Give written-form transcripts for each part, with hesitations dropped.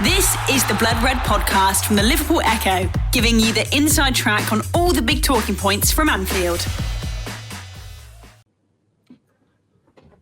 This is the Blood Red podcast from the Liverpool Echo, giving you the inside track on all the big talking points from Anfield.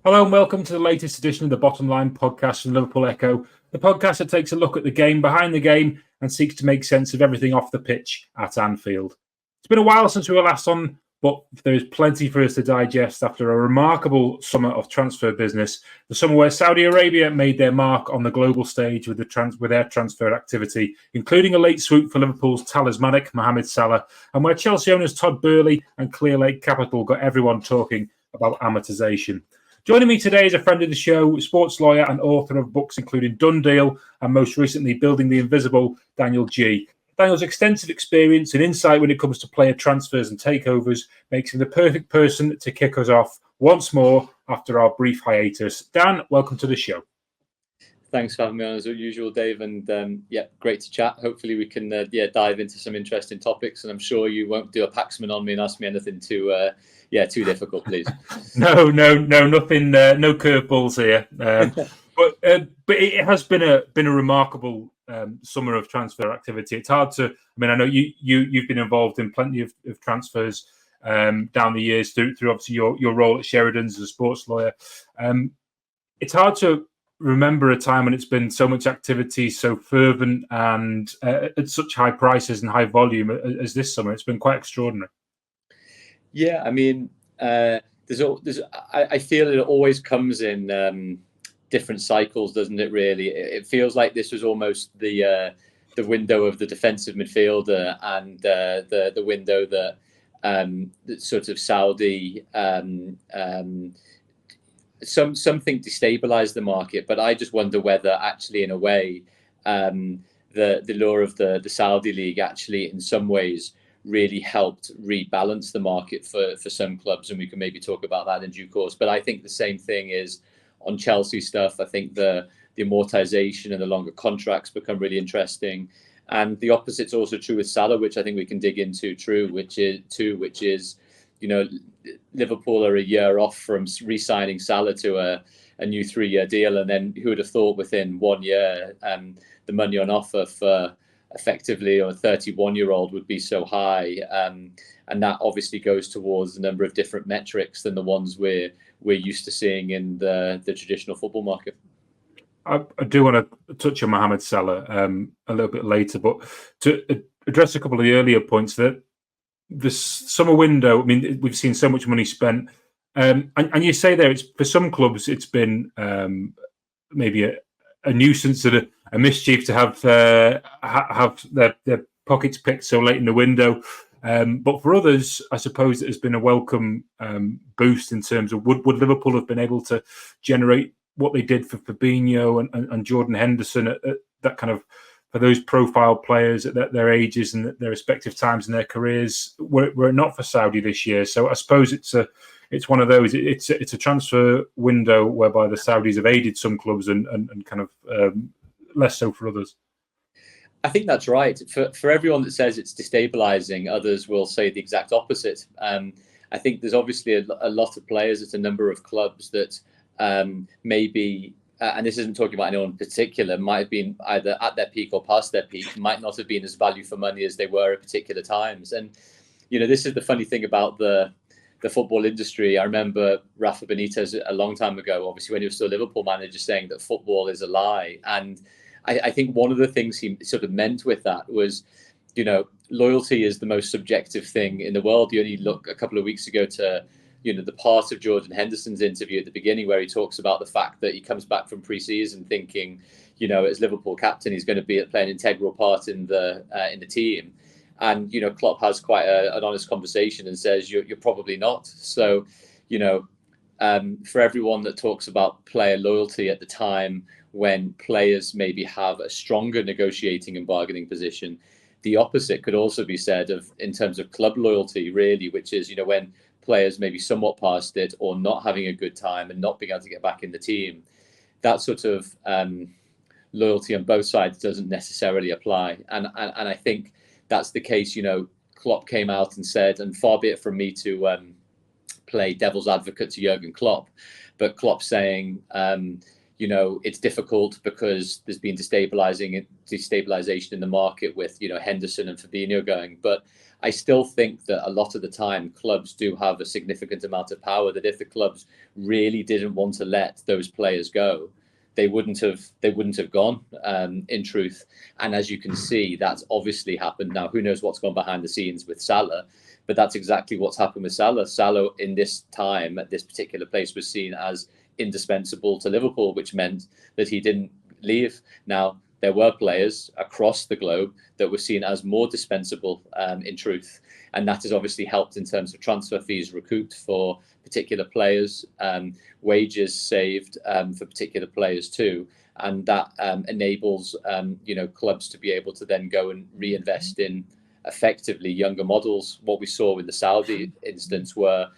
Hello and welcome to the latest edition of the Bottom Line podcast from Liverpool Echo, the podcast that takes a look at the game behind the game and seeks to make sense of everything off the pitch at Anfield. It's been a while since we were last on, but there is plenty for us to digest after a remarkable summer of transfer business, the summer where Saudi Arabia made their mark on the global stage with their transfer activity, including a late swoop for Liverpool's talismanic Mohamed Salah, and where Chelsea owners Todd Burley and Clearlake Capital got everyone talking about amortisation. Joining me today is a friend of the show, sports lawyer and author of books including Done Deal and most recently Building the Invisible, Daniel Geey. Daniel's extensive experience and insight when it comes to player transfers and takeovers makes him the perfect person to kick us off once more after our brief hiatus. Dan, welcome to the show. Thanks for having me on as usual, Dave, and great to chat. Hopefully we can dive into some interesting topics, and I'm sure you won't do a Paxman on me and ask me anything too difficult, please. No, nothing, no curveballs here. But it has been a remarkable summer of transfer activity. It's hard to. I mean, I know you've been involved in plenty of transfers down the years through obviously your role at Sheridan's as a sports lawyer. It's hard to remember a time when it's been so much activity, so fervent, and at such high prices and high volume as this summer. It's been quite extraordinary. Yeah, I mean, I feel it always comes in different cycles, doesn't it? Really, it feels like this was almost the window of the defensive midfielder and the window that sort of Saudi something destabilized the market. But I just wonder whether actually, in a way, the lure of the Saudi League actually, in some ways, really helped rebalance the market for some clubs, and we can maybe talk about that in due course. But I think the same thing is on Chelsea stuff. I think the amortisation and the longer contracts become really interesting, and the opposite's also true with Salah, which I think we can dig into. Which is Liverpool are a year off from re-signing Salah to a new 3-year deal, and then who would have thought within 1 year the money on offer for effectively a 31-year-old would be so high, and that obviously goes towards a number of different metrics than the ones we're used to seeing in the traditional football market. I do want to touch on Mohamed Salah a little bit later, but to address a couple of the earlier points, that this summer window, I mean, we've seen so much money spent, and you say there, it's for some clubs it's been maybe a nuisance and a mischief to have their pockets picked so late in the window. But for others, I suppose it has been a welcome boost in terms of would Liverpool have been able to generate what they did for Fabinho and Jordan Henderson at that kind of, for those profile players at their ages and their respective times in their careers, were it not for Saudi this year. So I suppose it's one of those. It's a transfer window whereby the Saudis have aided some clubs and kind of less so for others. I think that's right. For everyone that says it's destabilising, others will say the exact opposite. I think there's obviously a lot of players at a number of clubs that maybe, and this isn't talking about anyone in particular, might have been either at their peak or past their peak, might not have been as value for money as they were at particular times. And, this is the funny thing about the football industry. I remember Rafa Benitez a long time ago, obviously when he was still Liverpool manager, saying that football is a lie. And I think one of the things he sort of meant with that was, loyalty is the most subjective thing in the world. You only look a couple of weeks ago to, the part of Jordan Henderson's interview at the beginning where he talks about the fact that he comes back from pre-season thinking, as Liverpool captain, he's going to play an integral part in the team. And, Klopp has quite an honest conversation and says, you're probably not. So, for everyone that talks about player loyalty at the time when players maybe have a stronger negotiating and bargaining position, the opposite could also be said in terms of club loyalty, really, which is, when players maybe somewhat past it or not having a good time and not being able to get back in the team, that sort of loyalty on both sides doesn't necessarily apply. And I think that's the case. Klopp came out and said, and far be it from me to play devil's advocate to Jurgen Klopp, but Klopp saying, it's difficult because there's been destabilization in the market with, Henderson and Fabinho going. But I still think that a lot of the time clubs do have a significant amount of power, that if the clubs really didn't want to let those players go, they wouldn't have gone, in truth. And as you can see, that's obviously happened. Now, who knows what's gone behind the scenes with Salah, but that's exactly what's happened with Salah. Salah in this time at this particular place was seen as indispensable to Liverpool, which meant that he didn't leave. Now, there were players across the globe that were seen as more dispensable, in truth. And that has obviously helped in terms of transfer fees recouped for particular players, wages saved for particular players too. And that enables, clubs to be able to then go and reinvest in effectively younger models. What we saw in the Saudi instance were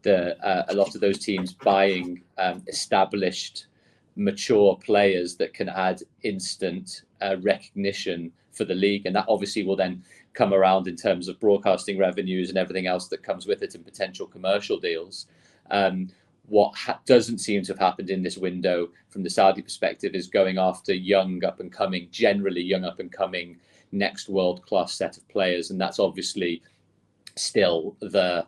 a lot of those teams buying established, mature players that can add instant recognition for the league, and that obviously will then come around in terms of broadcasting revenues and everything else that comes with it, and potential commercial deals. What doesn't seem to have happened in this window from the Saudi perspective is going after generally young up and coming next world class set of players, and that's obviously still the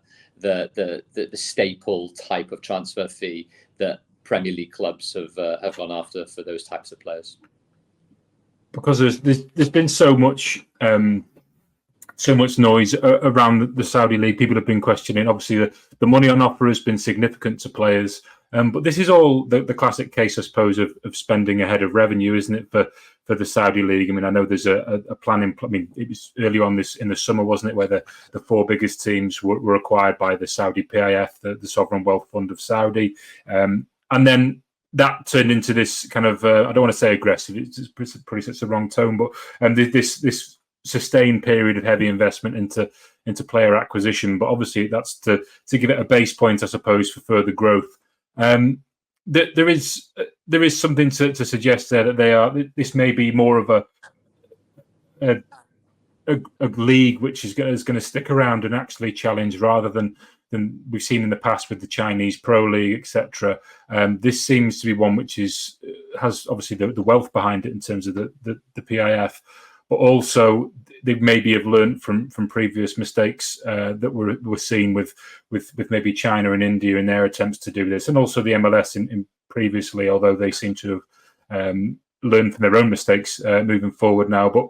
staple type of transfer fee that Premier League clubs have gone after for those types of players. Because there's been so much noise around the Saudi league. People have been questioning. Obviously, the money on offer has been significant to players, but this is all the classic case, I suppose, of spending ahead of revenue, isn't it? For the Saudi league. I mean, I know there's a plan in. I mean, it was earlier on in the summer, wasn't it, where the four biggest teams were acquired by the Saudi PIF, the Sovereign Wealth Fund of Saudi, and then that turned into this kind of I don't want to say aggressive. It's pretty such the wrong tone, but this sustained period of heavy investment into player acquisition. But obviously, that's to give it a base point, I suppose, for further growth. There is something to suggest there that this may be more of a league which is going to stick around and actually challenge, rather than we've seen in the past with the Chinese Pro League, etc. This seems to be one which has obviously the wealth behind it in terms of the PIF, but also they maybe have learned from previous mistakes that were seen with maybe China and India in their attempts to do this, and also the MLS in previously, although they seem to have learned from their own mistakes moving forward now. But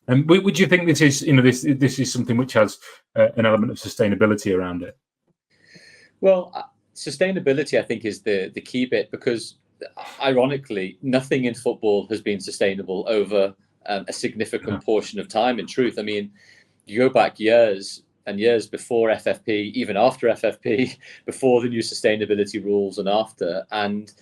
would you think this is this is something which has an element of sustainability around it? Well, sustainability, I think, is the key bit, because ironically, nothing in football has been sustainable over a significant portion of time. In truth, I mean, you go back years and years before FFP, even after FFP, before the new sustainability rules and after, and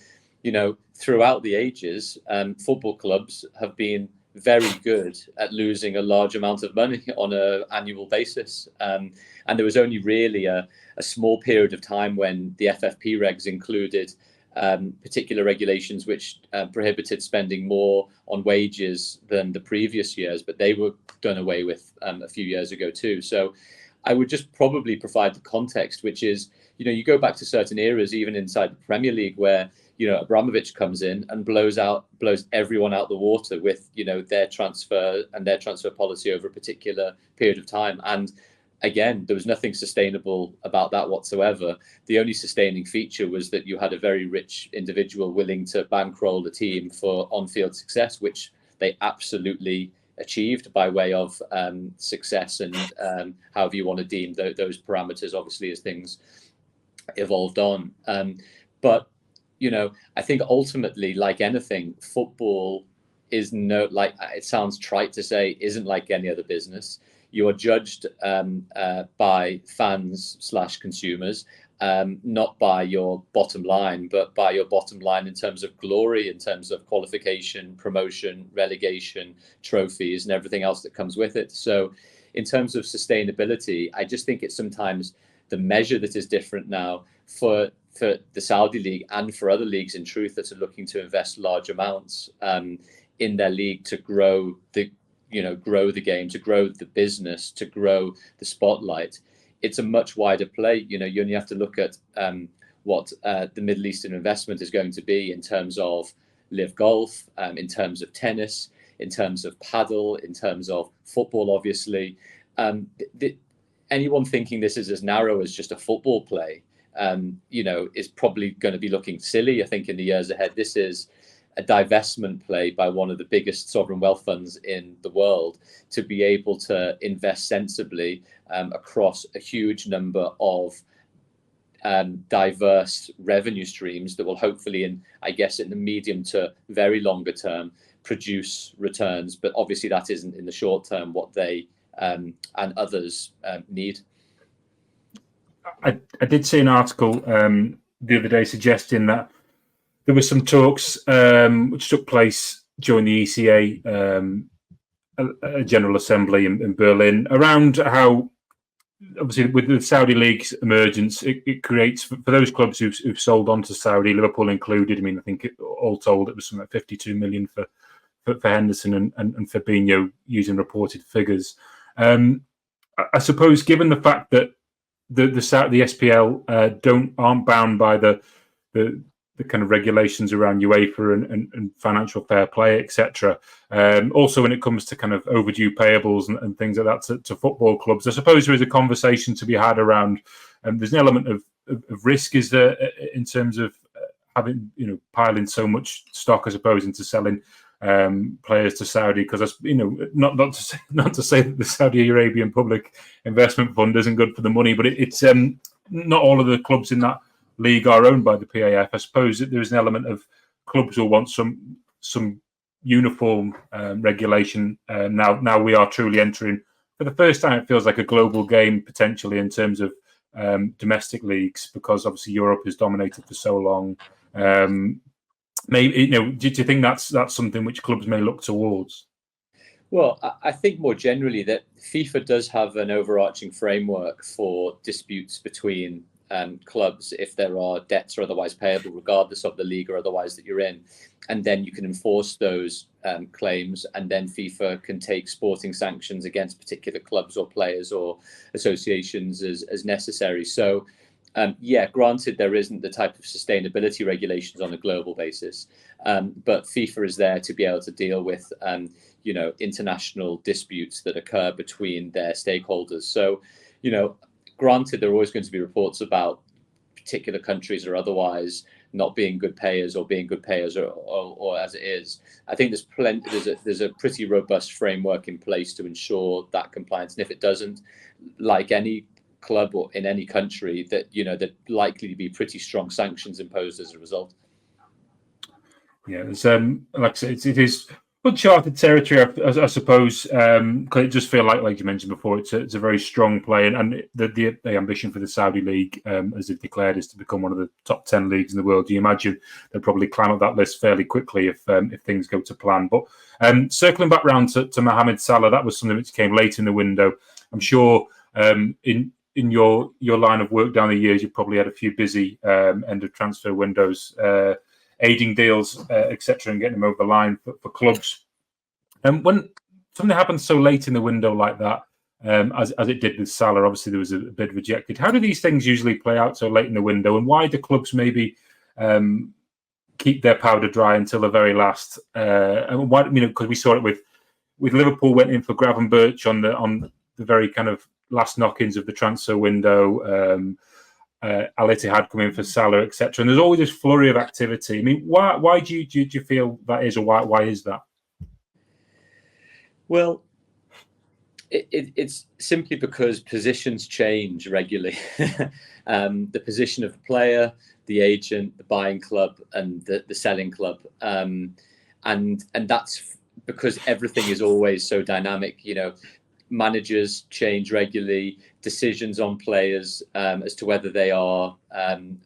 throughout the ages, football clubs have been very good at losing a large amount of money on an annual basis. And there was only really a small period of time when the FFP regs included particular regulations which prohibited spending more on wages than the previous years, but they were done away with a few years ago too. So I would just probably provide the context, which is, you go back to certain eras, even inside the Premier League, where Abramovich comes in and blows everyone out the water with their transfer policy over a particular period of time. And again, there was nothing sustainable about that whatsoever. The only sustaining feature was that you had a very rich individual willing to bankroll the team for on-field success, which they absolutely achieved by way of success and however you want to deem those parameters, obviously, as things evolved on. But I think ultimately, like anything, football is it sounds trite to say, isn't like any other business. You are judged by fans/consumers, not by your bottom line, but by your bottom line in terms of glory, in terms of qualification, promotion, relegation, trophies, and everything else that comes with it. So in terms of sustainability, I just think it's sometimes the measure that is different now for the Saudi league and for other leagues, in truth, that are looking to invest large amounts in their league to grow the game, to grow the business, to grow the spotlight. It's a much wider play. You only have to look at what the Middle Eastern investment is going to be in terms of live golf, in terms of tennis, in terms of paddle, in terms of football, obviously. Anyone thinking this is as narrow as just a football play, is probably going to be looking silly, I think, in the years ahead. This is a divestment play by one of the biggest sovereign wealth funds in the world to be able to invest sensibly across a huge number of diverse revenue streams that will hopefully, in the medium to very longer term, produce returns. But obviously that isn't in the short term what they and others need. I did see an article the other day suggesting that there were some talks which took place during the ECA a General Assembly in Berlin around how, obviously, with the Saudi League's emergence, it creates, for those clubs who've sold on to Saudi, Liverpool included. I mean, I think all told it was something like 52 million for Henderson and Fabinho, using reported figures. I suppose, given the fact that the SPL aren't bound by the kind of regulations around UEFA and financial fair play, etc. Also, when it comes to kind of overdue payables and things like that to football clubs, I suppose there is a conversation to be had around. There's an element of risk, is there, in terms of having, piling so much stock, I suppose, into selling players to Saudi, because that's, not to say that the Saudi Arabian Public Investment Fund isn't good for the money, but it's not all of the clubs in that league are owned by the PAF. I suppose that there is an element of clubs will want some uniform regulation. Now we are truly entering, for the first time, it feels like a global game potentially in terms of domestic leagues, because obviously Europe has dominated for so long. Maybe, do you think that's something which clubs may look towards? Well, I think more generally that FIFA does have an overarching framework for disputes between clubs if there are debts or otherwise payable, regardless of the league or otherwise that you're in, and then you can enforce those claims, and then FIFA can take sporting sanctions against particular clubs or players or associations as necessary. So granted, there isn't the type of sustainability regulations on a global basis, but FIFA is there to be able to deal with international disputes that occur between their stakeholders. So granted, there are always going to be reports about particular countries or otherwise not being good payers or being good payers or as it is. I think there's a pretty robust framework in place to ensure that compliance. And if it doesn't, like any club or in any country, that there'd likely to be pretty strong sanctions imposed as a result. Yeah, it's like I said, it is uncharted territory, I suppose. It just feel like you mentioned before, it's a very strong play, and the ambition for the Saudi League, as they've declared, is to become one of the top 10 leagues in the world. Do you imagine they'll probably climb up that list fairly quickly if things go to plan? But circling back round to Mohamed Salah, that was something which came late in the window. I'm sure in your line of work down the years, you've probably had a few busy end of transfer windows, aiding deals, etc., and getting them over the line for clubs. And when something happens so late in the window like that, as it did with Salah, obviously there was a bid rejected. How do these things usually play out so late in the window, and why do clubs maybe keep their powder dry until the very last? And why, because we saw it with Liverpool went in for Gravenberch on the very kind of last knock-ins of the transfer window. Al Ittihad come in for Salah, etc. And there's always this flurry of activity. I mean, why do you feel that is, or why is that? Well, it's simply because positions change regularly. The position of the player, the agent, the buying club, and the selling club, and that's because everything is always so dynamic. Managers change regularly, decisions on players as to whether they are, an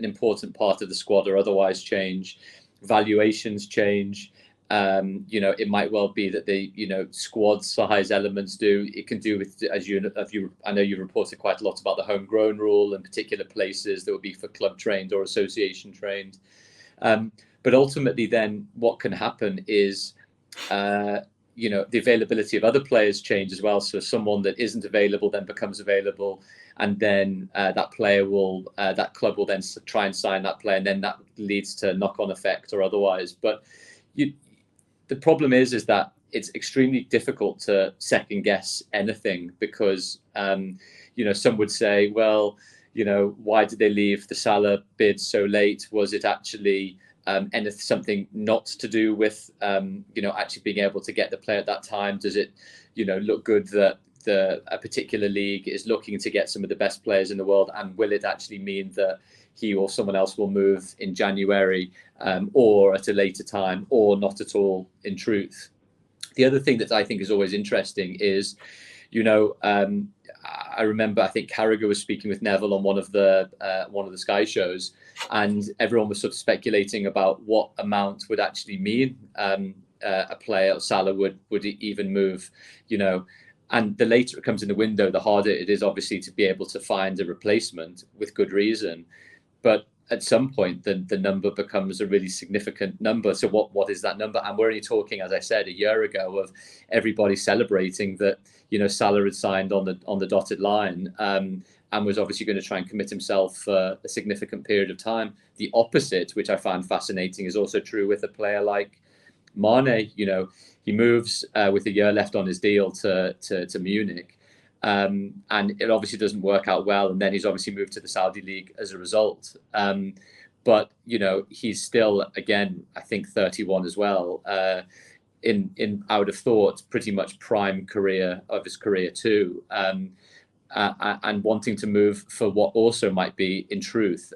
important part of the squad or otherwise change. Valuations change. It might well be that the squad size elements do. It can do with, I know you've reported quite a lot about the homegrown rule and particular places that would be for club trained or association trained. But ultimately, then what can happen is, the availability of other players change as well. So someone that isn't available then becomes available, and then that club will then try and sign that player, and then that leads to knock-on effect or otherwise. But the problem is that it's extremely difficult to second guess anything, because some would say, well, why did they leave the Salah bid so late? Was it actually something not to do with actually being able to get the player at that time? Does it look good that a particular league is looking to get some of the best players in the world, and will it actually mean that he or someone else will move in January, or at a later time, or not at all, in truth? The other thing that I think is always interesting is, I remember, I think Carragher was speaking with Neville on one of the Sky shows, and everyone was sort of speculating about what amount would actually mean a player, Salah, would even move, And the later it comes in the window, the harder it is, obviously, to be able to find a replacement with good reason. But at some point, the number becomes a really significant number. So what is that number? And we're only talking, as I said, a year ago, of everybody celebrating that Salah had signed on the dotted line, and was obviously going to try and commit himself for a significant period of time. The opposite, which I find fascinating, is also true with a player like Mane. He moves with a year left on his deal to Munich. And it obviously doesn't work out well, and then he's obviously moved to the Saudi league as a result. But he's still, again, I think 31 as well. I would have thought pretty much prime career of his career too, and wanting to move for what also might be, in truth,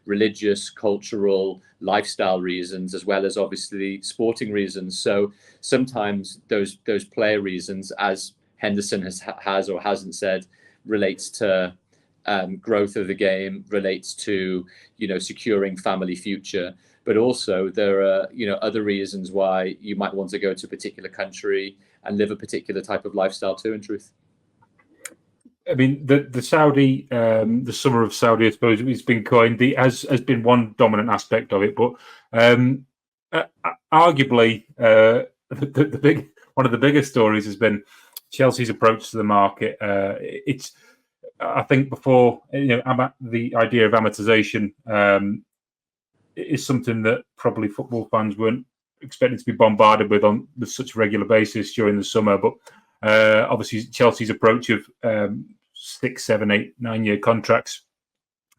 religious, cultural, lifestyle reasons, as well as obviously sporting reasons. So sometimes those player reasons, as Henderson has or hasn't said, relates to growth of the game, relates to securing family future, but also there are other reasons why you might want to go to a particular country and live a particular type of lifestyle too, in truth. I mean, the Saudi, the summer of Saudi, I suppose it's been coined, has been one dominant aspect of it, but arguably one of the biggest stories has been Chelsea's approach to the market. I think before, the idea of amortisation is something that probably football fans weren't expected to be bombarded with on such a regular basis during the summer. But obviously, Chelsea's approach of 6, 7, 8, 9-year contracts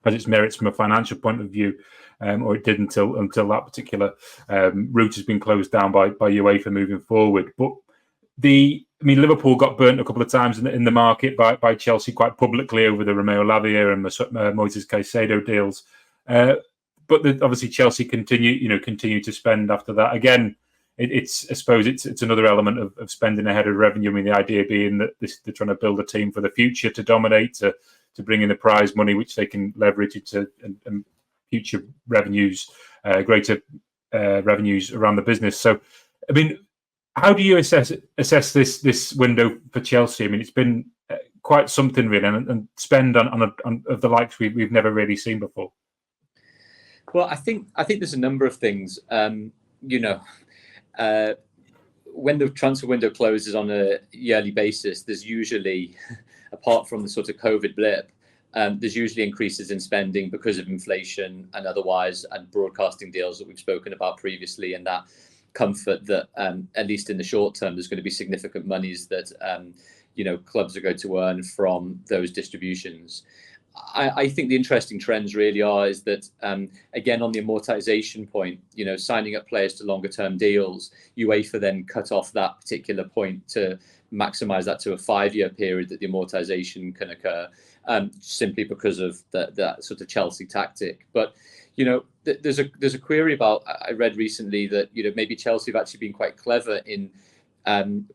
has its merits from a financial point of view, or it did until that particular route has been closed down by UEFA moving forward. But Liverpool got burnt a couple of times in the market by Chelsea quite publicly over the Romeo Lavia and Moises Caicedo deals. But obviously Chelsea continue to spend after that. Again, I suppose it's another element of spending ahead of revenue. I mean, the idea being that they're trying to build a team for the future, to dominate, to bring in the prize money, which they can leverage into and future revenues, greater revenues around the business. So, I mean, how do you assess this window for Chelsea? I mean, it's been quite something really, and spend on of the likes we've never really seen before. Well, I think there's a number of things. When the transfer window closes on a yearly basis, there's usually, apart from the sort of COVID blip, there's usually increases in spending because of inflation and otherwise, and broadcasting deals that we've spoken about previously, and that comfort that at least in the short term there's going to be significant monies that clubs are going to earn from those distributions. I think the interesting trends really is that again, on the amortisation point, signing up players to longer term deals, UEFA then cut off that particular point to maximise that to a 5-year period that the amortisation can occur, simply because of that sort of Chelsea tactic. But there's a query about, I read recently that maybe Chelsea have actually been quite clever in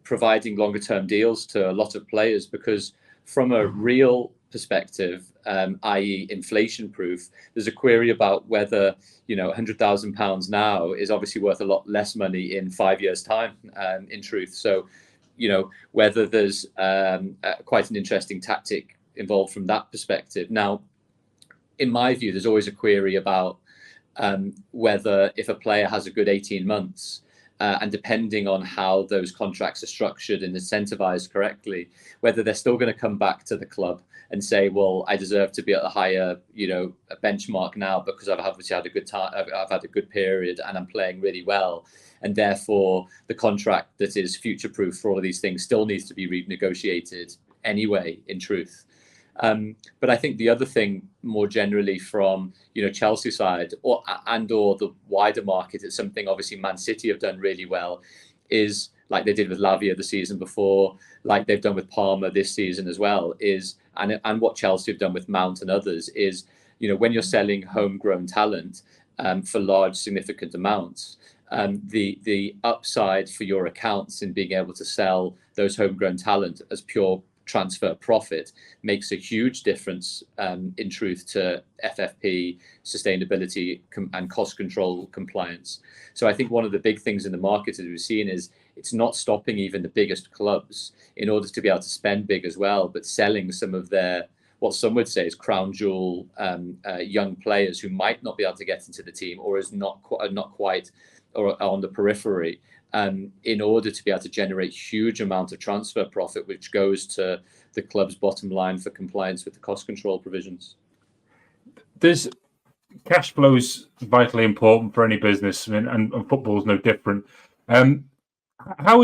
providing longer term deals to a lot of players, because from a real perspective, i.e. inflation proof, there's a query about whether £100,000 now is obviously worth a lot less money in 5 years time, in truth. So whether there's quite an interesting tactic involved from that perspective. Now, in my view, there's always a query about whether, if a player has a good 18 months, and depending on how those contracts are structured and incentivized correctly, whether they're still going to come back to the club and say, well, I deserve to be at a higher, a benchmark now because I've obviously had a good time, I've had a good period and I'm playing really well. And therefore the contract that is future proof for all of these things still needs to be renegotiated anyway, in truth. But I think the other thing more generally from, Chelsea side or the wider market, it's something obviously Man City have done really well, is like they did with Lavia the season before, like they've done with Palmer this season as well, and what Chelsea have done with Mount and others is, when you're selling homegrown talent for large significant amounts, the upside for your accounts in being able to sell those homegrown talent as pure transfer profit makes a huge difference in truth to FFP sustainability and cost control compliance. So I think one of the big things in the market that we've seen is it's not stopping even the biggest clubs in order to be able to spend big as well, but selling some of their, what some would say is crown jewel young players who might not be able to get into the team or is not quite or on the periphery, in order to be able to generate huge amount of transfer profit, which goes to the club's bottom line for compliance with the cost control provisions. There's cash flow is vitally important for any business, and football is no different. How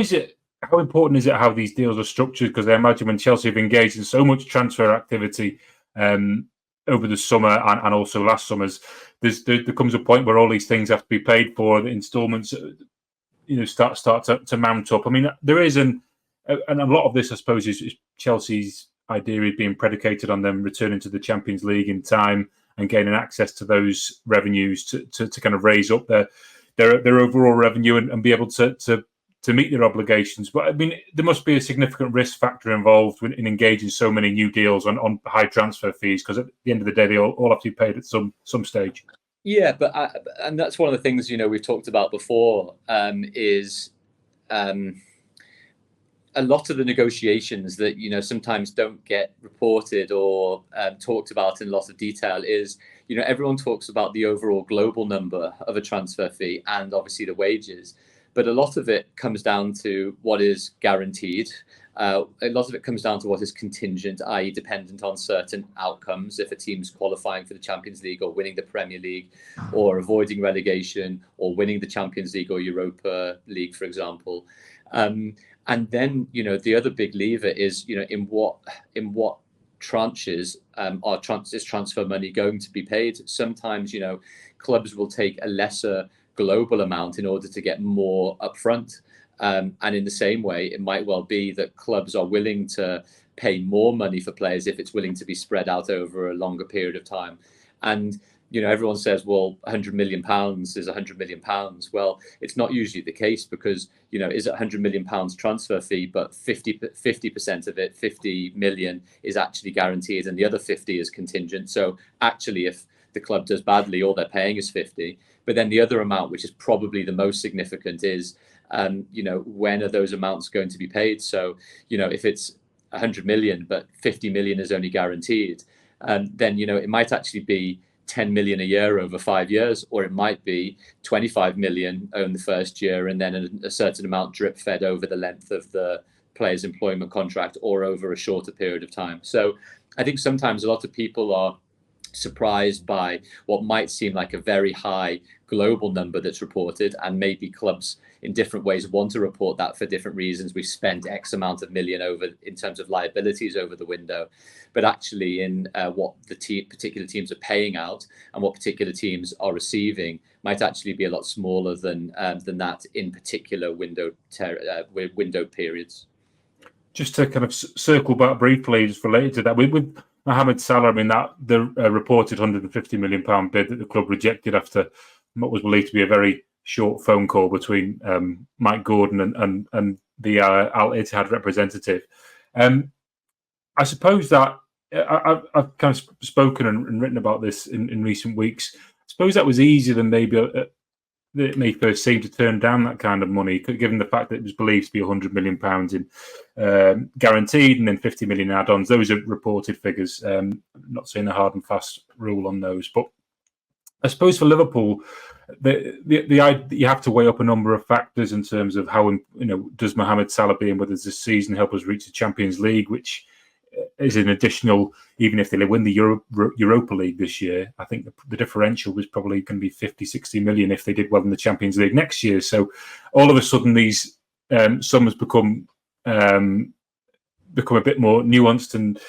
important is it how these deals are structured? Because I imagine when Chelsea have engaged in so much transfer activity over the summer and also last summers, there comes a point where all these things have to be paid for. The instalments, start to mount up. I mean, there is and a lot of this, I suppose, is Chelsea's idea is being predicated on them returning to the Champions League in time and gaining access to those revenues to kind of raise up their overall revenue and be able to meet their obligations. But I mean, there must be a significant risk factor involved in engaging so many new deals on high transfer fees, because at the end of the day, they all have to be paid at some stage. Yeah, but and that's one of the things we've talked about before, is a lot of the negotiations that sometimes don't get reported or talked about in a lot of detail is everyone talks about the overall global number of a transfer fee and obviously the wages, but a lot of it comes down to what is guaranteed. A lot of it comes down to what is contingent, i.e. dependent on certain outcomes. If a team's qualifying for the Champions League or winning the Premier League or avoiding relegation or winning the Champions League or Europa League, for example. And then, the other big lever is, in what tranches is transfer money going to be paid? Sometimes, clubs will take a lesser global amount in order to get more upfront. And in the same way, it might well be that clubs are willing to pay more money for players if it's willing to be spread out over a longer period of time. And, everyone says, well, £100 million is £100 million. Well, it's not usually the case because, is it £100 million transfer fee, but 50% of it, 50 million is actually guaranteed and the other 50 is contingent. So actually, if the club does badly, all they're paying is 50. But then the other amount, which is probably the most significant, is when are those amounts going to be paid? So, if it's 100 million, but 50 million is only guaranteed, then, it might actually be 10 million a year over 5 years, or it might be 25 million in the first year and then a certain amount drip fed over the length of the player's employment contract or over a shorter period of time. So I think sometimes a lot of people are surprised by what might seem like a very high global number that's reported, and maybe clubs in different ways want to report that for different reasons. We've spent X amount of million over in terms of liabilities over the window, but actually in what the particular teams are paying out and what particular teams are receiving might actually be a lot smaller than that in particular window periods. Just to kind of circle back briefly, just related to that, with Mohamed Salah, I mean, that the reported £150 million bid that the club rejected after what was believed to be a very short phone call between Mike Gordon and the Al Ittihad representative. I suppose that I've kind of spoken and written about this in recent weeks. I suppose that was easier than maybe it may first seem to turn down that kind of money, given the fact that it was believed to be £100 million in guaranteed and then 50 million add-ons. Those are reported figures. Not saying a hard and fast rule on those, but I suppose for Liverpool, you have to weigh up a number of factors in terms of how, does Mohamed Salah being with us this season help us reach the Champions League, which is an additional, even if they win the Europa League this year, I think the differential was probably going to be 50, 60 million if they did well in the Champions League next year. So all of a sudden these sums become a bit more nuanced, and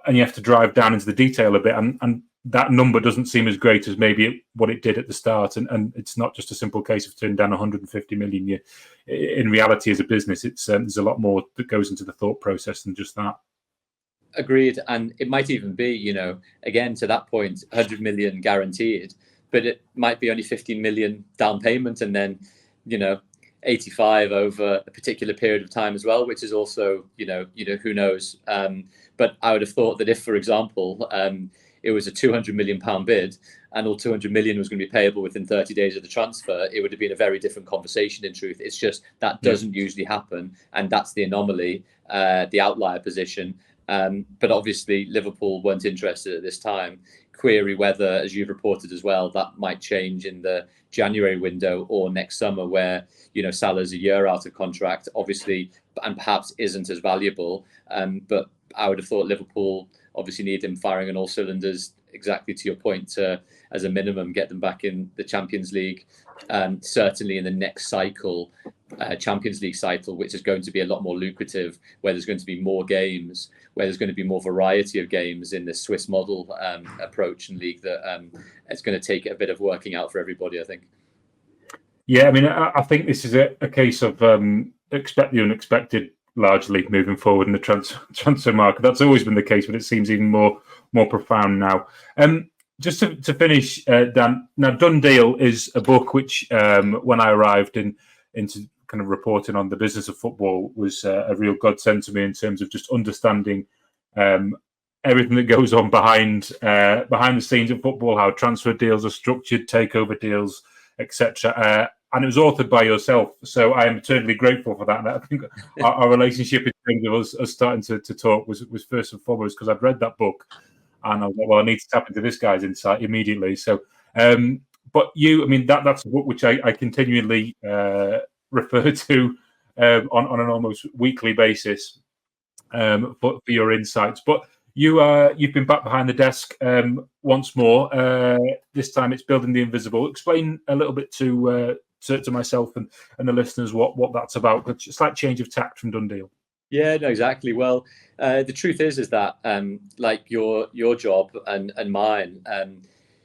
you have to drive down into the detail a bit, and that number doesn't seem as great as maybe what it did at the start. And it's not just a simple case of turning down 150 million. In reality, as a business, it's there's a lot more that goes into the thought process than just that. Agreed. And it might even be, again, to that point, 100 million guaranteed, but it might be only 15 million down payment, and then, 85 over a particular period of time as well, which is also, who knows. But I would have thought that if, for example, it was a 200 million pound bid and all 200 million was going to be payable within 30 days of the transfer, it would have been a very different conversation in truth. It's just that doesn't usually happen. And that's the anomaly, the outlier position. But obviously Liverpool weren't interested at this time. Query whether, as you've reported as well, that might change in the January window or next summer, where Salah's a year out of contract, obviously, and perhaps isn't as valuable. But I would have thought Liverpool obviously need him firing on all cylinders, exactly to your point, to, as a minimum, get them back in the Champions League, certainly in the next cycle, Champions League cycle, which is going to be a lot more lucrative, where there's going to be more games, where there's going to be more variety of games in this Swiss model approach and league, that it's going to take a bit of working out for everybody, I think. Yeah, I mean, I think this is a case of expect the unexpected largely moving forward in the transfer market. That's always been the case, but it seems even more profound now. Just to finish, Dan, now Done Deal is a book which, when I arrived into kind of reporting on the business of football, was a real godsend to me in terms of just understanding everything that goes on behind the scenes of football, how transfer deals are structured, takeover deals, etc. And it was authored by yourself, so I am eternally grateful for that. And I think our relationship in terms of us starting to talk was first and foremost because I'd read that book, and I was like, well, I need to tap into this guy's insight immediately. So, but that's a book which I continually refer to on an almost weekly basis for your insights. But you've been back behind the desk once more. This time it's Building the Invisible. Explain a little bit to myself and the listeners what that's about. It's a slight change of tact from Done Deal. Yeah, no, exactly. Well, the truth is that like your job and mine,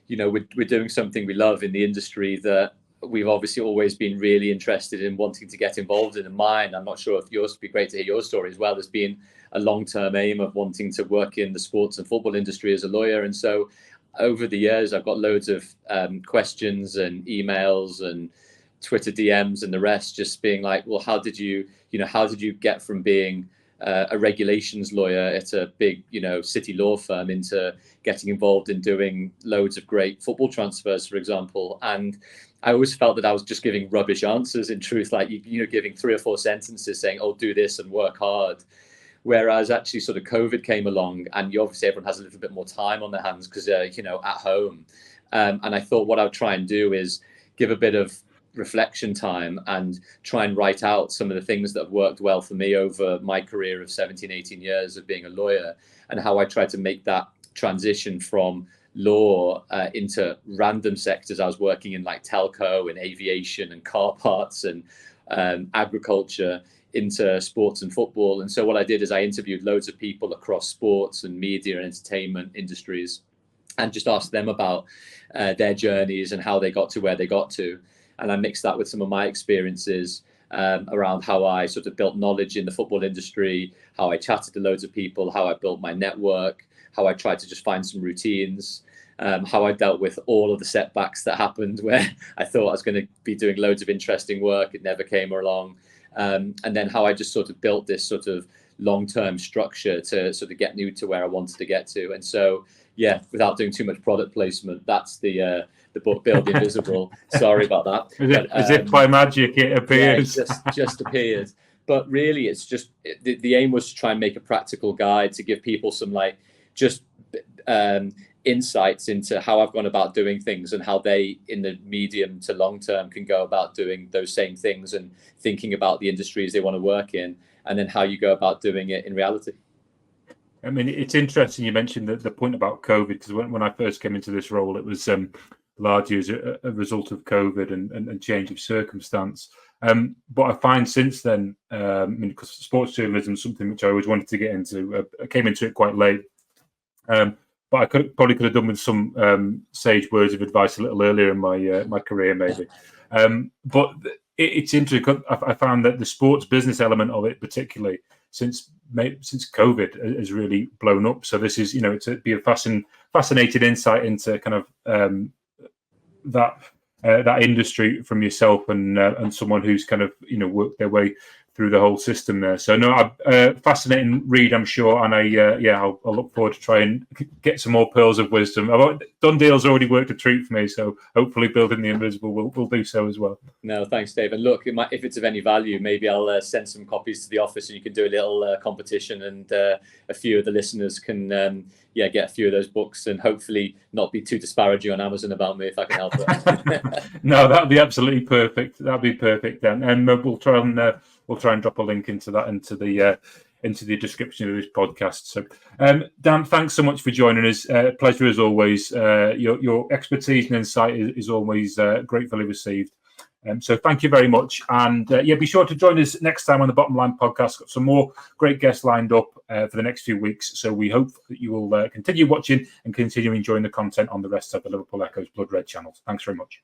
we're doing something we love in the industry that we've obviously always been really interested in wanting to get involved in. And mine, I'm not sure if yours would be great to hear your story as well. There's been a long-term aim of wanting to work in the sports and football industry as a lawyer. And so over the years, I've got loads of questions and emails and Twitter DMs and the rest, just being like, well, how did you get from being a regulations lawyer at a big, city law firm into getting involved in doing loads of great football transfers, for example? And I always felt that I was just giving rubbish answers, in truth, like, giving 3 or 4 sentences saying, oh, do this and work hard. Whereas actually sort of COVID came along, and obviously everyone has a little bit more time on their hands because they're, at home. And I thought what I would try and do is give a bit of reflection time and try and write out some of the things that have worked well for me over my career of 17, 18 years of being a lawyer, and how I tried to make that transition from law into random sectors. I was working in like telco and aviation and car parts and agriculture, into sports and football. And so what I did is I interviewed loads of people across sports and media and entertainment industries, and just asked them about their journeys and how they got to where they got to. And I mixed that with some of my experiences around how I sort of built knowledge in the football industry, how I chatted to loads of people, how I built my network, how I tried to just find some routines, how I dealt with all of the setbacks that happened where I thought I was going to be doing loads of interesting work. It never came along. And then how I just sort of built this sort of long-term structure to sort of get me to where I wanted to get to. And so, yeah, without doing too much product placement, that's the book Build the Invisible. Sorry about that. As if by magic it appears. Yeah, just appeared. But really, it's just the aim was to try and make a practical guide to give people some insights into how I've gone about doing things and how they, in the medium to long term, can go about doing those same things and thinking about the industries they want to work in, and then how you go about doing it in reality. I mean, it's interesting you mentioned the point about COVID, because when I first came into this role, it was largely as a result of COVID and change of circumstance. But I find since then, because sports journalism is something which I always wanted to get into. I came into it quite late, but I probably could have done with some sage words of advice a little earlier in my career, maybe. But it's interesting. I found that the sports business element of it, particularly since COVID, has really blown up. So this is, it'd be a fascinating insight into kind of that industry from yourself and someone who's kind of worked their way through the whole system there. So no, fascinating read, I'm sure, and I'll look forward to try and get some more pearls of wisdom. Done deal's already worked a treat for me, so hopefully Building the Invisible will do so as well. No, thanks, Dave. And look, if it's of any value, maybe I'll send some copies to the office, and you can do a little competition, and a few of the listeners can get a few of those books, and hopefully not be too disparaging on Amazon about me if I can help it. No, that'd be absolutely perfect. That'd be perfect then, and we'll try and drop a link into that into the description of this podcast. So, Dan, thanks so much for joining us. Pleasure as always. Your expertise and insight is always gratefully received. So thank you very much. And be sure to join us next time on the Bottom Line podcast. Got some more great guests lined up for the next few weeks. So we hope that you will continue watching and continue enjoying the content on the rest of the Liverpool Echo's Blood Red channels. Thanks very much.